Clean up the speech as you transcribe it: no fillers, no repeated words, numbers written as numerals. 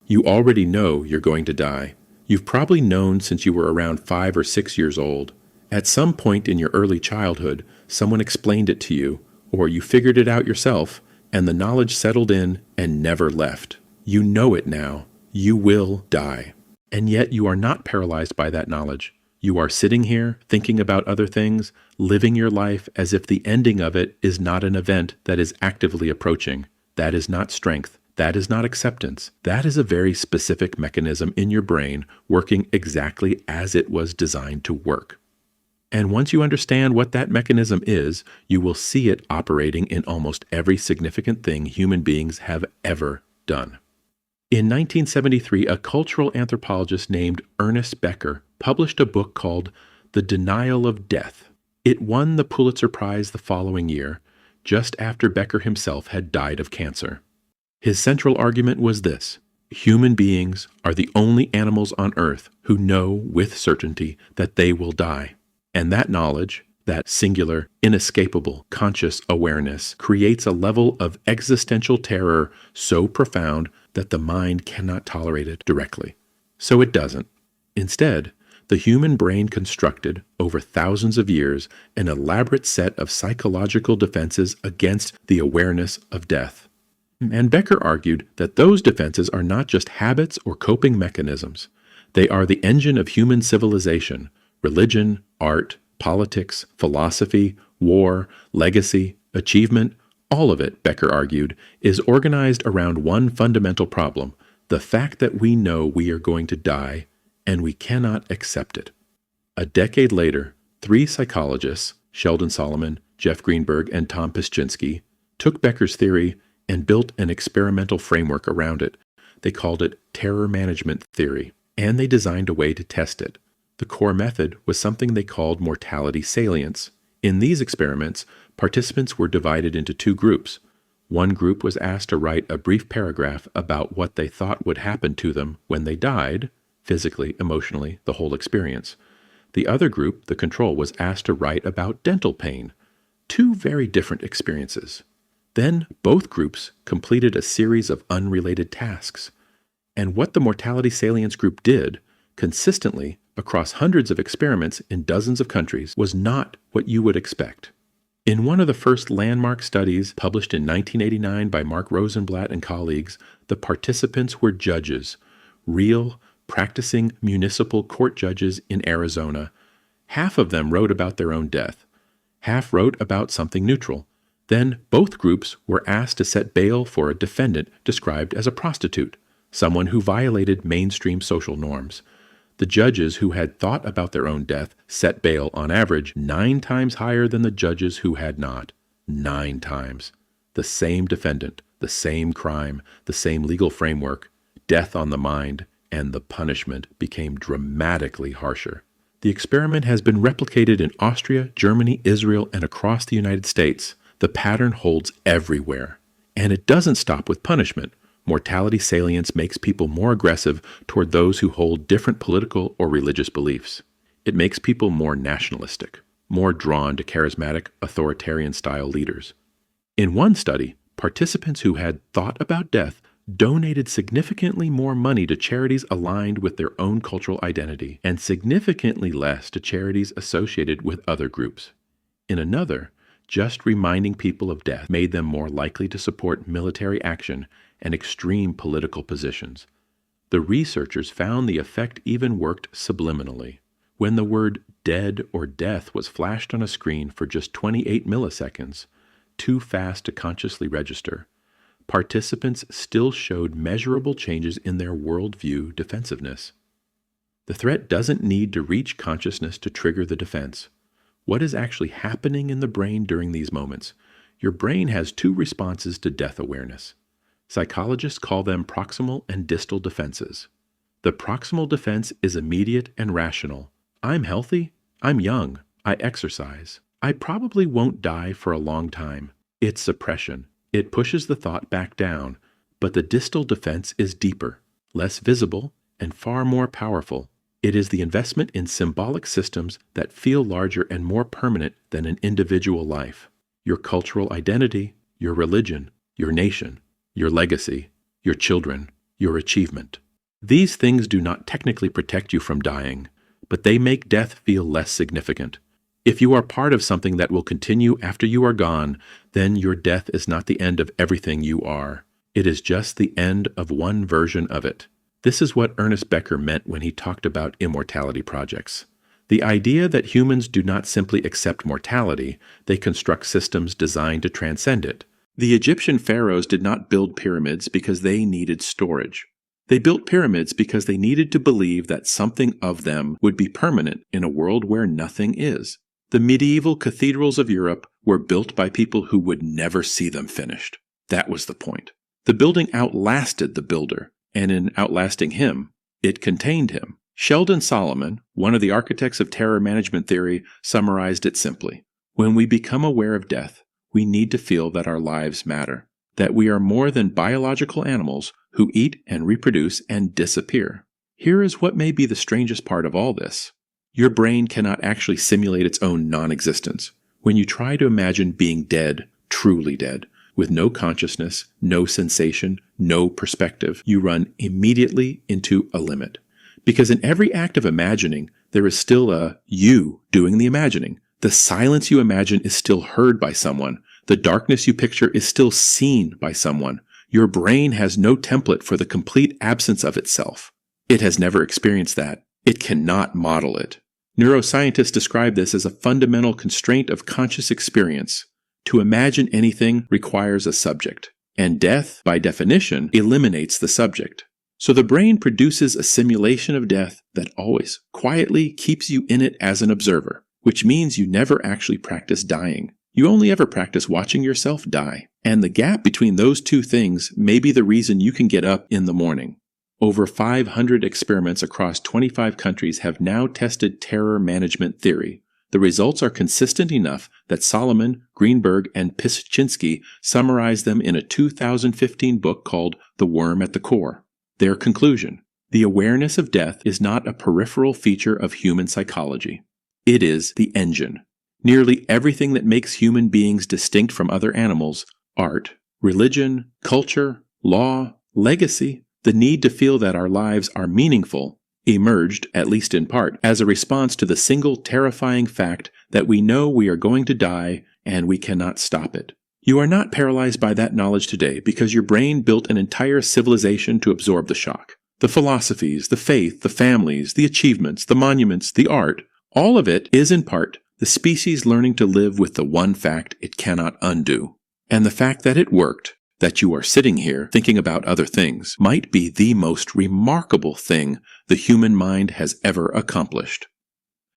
You already know you're going to die. You've probably known since you were around 5 or 6 years old. At some point in your early childhood, someone explained it to you, or you figured it out yourself, and the knowledge settled in and never left. You know it now. You will die. And yet you are not paralyzed by that knowledge. You are sitting here, thinking about other things, living your life as if the ending of it is not an event that is actively approaching. That is not strength. That is not acceptance. That is a very specific mechanism in your brain working exactly as it was designed to work. And once you understand what that mechanism is, you will see it operating in almost every significant thing human beings have ever done. In 1973, a cultural anthropologist named Ernest Becker published a book called The Denial of Death. It won the Pulitzer Prize the following year, just after Becker himself had died of cancer. His central argument was this: human beings are the only animals on Earth who know with certainty that they will die. And that knowledge, that singular, inescapable, conscious awareness, creates a level of existential terror so profound that the mind cannot tolerate it directly. So it doesn't. Instead, the human brain constructed, over thousands of years, an elaborate set of psychological defenses against the awareness of death. And Becker argued that those defenses are not just habits or coping mechanisms. They are the engine of human civilization: religion, art, politics, philosophy, war, legacy, achievement. All of it, Becker argued, is organized around one fundamental problem: the fact that we know we are going to die, and we cannot accept it. A decade later, 3 psychologists, Sheldon Solomon, Jeff Greenberg, and Tom Pyszczynski, took Becker's theory and built an experimental framework around it. They called it terror management theory, and they designed a way to test it. The core method was something they called mortality salience. In these experiments, participants were divided into 2 groups. One group was asked to write a brief paragraph about what they thought would happen to them when they died, physically, emotionally, the whole experience. The other group, the control, was asked to write about dental pain. 2 very different experiences. Then both groups completed a series of unrelated tasks. And what the mortality salience group did, consistently, across hundreds of experiments in dozens of countries, was not what you would expect. In one of the first landmark studies published in 1989 by Mark Rosenblatt and colleagues, the participants were judges, real, practicing municipal court judges in Arizona. Half of them wrote about their own death. Half wrote about something neutral. Then both groups were asked to set bail for a defendant described as a prostitute, someone who violated mainstream social norms. The judges who had thought about their own death set bail on average 9 times higher than the judges who had not. 9 times. The same defendant, the same crime, the same legal framework, death on the mind, and the punishment became dramatically harsher. The experiment has been replicated in Austria, Germany, Israel, and across the United States. The pattern holds everywhere. And it doesn't stop with punishment. Mortality salience makes people more aggressive toward those who hold different political or religious beliefs. It makes people more nationalistic, more drawn to charismatic, authoritarian-style leaders. In one study, participants who had thought about death donated significantly more money to charities aligned with their own cultural identity, and significantly less to charities associated with other groups. In another, just reminding people of death made them more likely to support military action and extreme political positions. The researchers found the effect even worked subliminally. When the word dead or death was flashed on a screen for just 28 milliseconds, too fast to consciously register, participants still showed measurable changes in their worldview defensiveness. The threat doesn't need to reach consciousness to trigger the defense. What is actually happening in the brain during these moments? Your brain has 2 responses to death awareness. Psychologists call them proximal and distal defenses. The proximal defense is immediate and rational. I'm healthy, I'm young, I exercise. I probably won't die for a long time. It's suppression. It pushes the thought back down, but the distal defense is deeper, less visible, and far more powerful. It is the investment in symbolic systems that feel larger and more permanent than an individual life. Your cultural identity, your religion, your nation, your legacy, your children, your achievement. These things do not technically protect you from dying, but they make death feel less significant. If you are part of something that will continue after you are gone, then your death is not the end of everything you are. It is just the end of one version of it. This is what Ernest Becker meant when he talked about immortality projects. The idea that humans do not simply accept mortality, they construct systems designed to transcend it. The Egyptian pharaohs did not build pyramids because they needed storage. They built pyramids because they needed to believe that something of them would be permanent in a world where nothing is. The medieval cathedrals of Europe were built by people who would never see them finished. That was the point. The building outlasted the builder, and in outlasting him, it contained him. Sheldon Solomon, one of the architects of terror management theory, summarized it simply. When we become aware of death, we need to feel that our lives matter, that we are more than biological animals who eat and reproduce and disappear. Here is what may be the strangest part of all this. Your brain cannot actually simulate its own non-existence. When you try to imagine being dead, truly dead, with no consciousness, no sensation, no perspective, you run immediately into a limit. Because in every act of imagining, there is still a you doing the imagining. The silence you imagine is still heard by someone. The darkness you picture is still seen by someone. Your brain has no template for the complete absence of itself. It has never experienced that. It cannot model it. Neuroscientists describe this as a fundamental constraint of conscious experience. To imagine anything requires a subject, and death, by definition, eliminates the subject. So the brain produces a simulation of death that always, quietly keeps you in it as an observer, which means you never actually practice dying. You only ever practice watching yourself die. And the gap between those two things may be the reason you can get up in the morning. Over 500 experiments across 25 countries have now tested terror management theory. The results are consistent enough that Solomon, Greenberg, and Pischinsky summarized them in a 2015 book called The Worm at the Core. Their conclusion: the awareness of death is not a peripheral feature of human psychology. It is the engine. Nearly everything that makes human beings distinct from other animals, art, religion, culture, law, legacy, the need to feel that our lives are meaningful, emerged, at least in part, as a response to the single terrifying fact that we know we are going to die and we cannot stop it. You are not paralyzed by that knowledge today because your brain built an entire civilization to absorb the shock. The philosophies, the faith, the families, the achievements, the monuments, the art, all of it is in part the species learning to live with the one fact it cannot undo. And the fact that it worked, that you are sitting here thinking about other things, might be the most remarkable thing the human mind has ever accomplished.